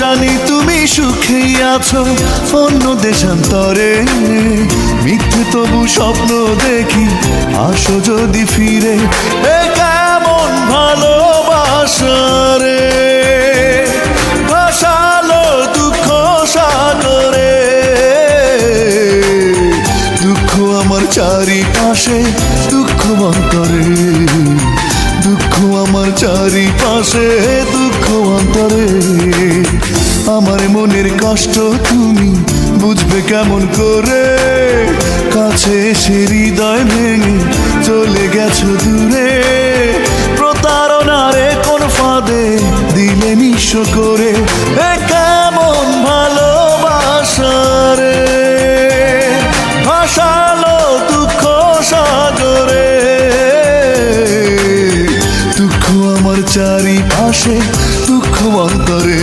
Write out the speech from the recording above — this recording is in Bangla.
জানি তুমি সুখেই আছো অন্য দেশান্তরে, মিথ্যে তবু স্বপ্ন দেখি আসো যদি ফিরে। এ কেমন ভালোবাসা রে, ভাসালো দুঃখ সাগরে। দুঃখ আমার চারিপাশে, দুঃখ অন্তরে, দুঃখ আমার চারিপাশে, দুঃখ অন্তরে। আমার মনের কষ্ট তুমি বুঝবে কেমন করে, কাছে এসে হৃদয় ভেঙে চলে গেছো দূরে। প্রতারণারে কোন ফাঁদে দিলে নিঃস্ব করে, এ কেমন ভালোবাসা রে, ভাসালো দুঃখ সাগরে। দুঃখ আমার চারিপাশে, দুঃখ অন্তরে।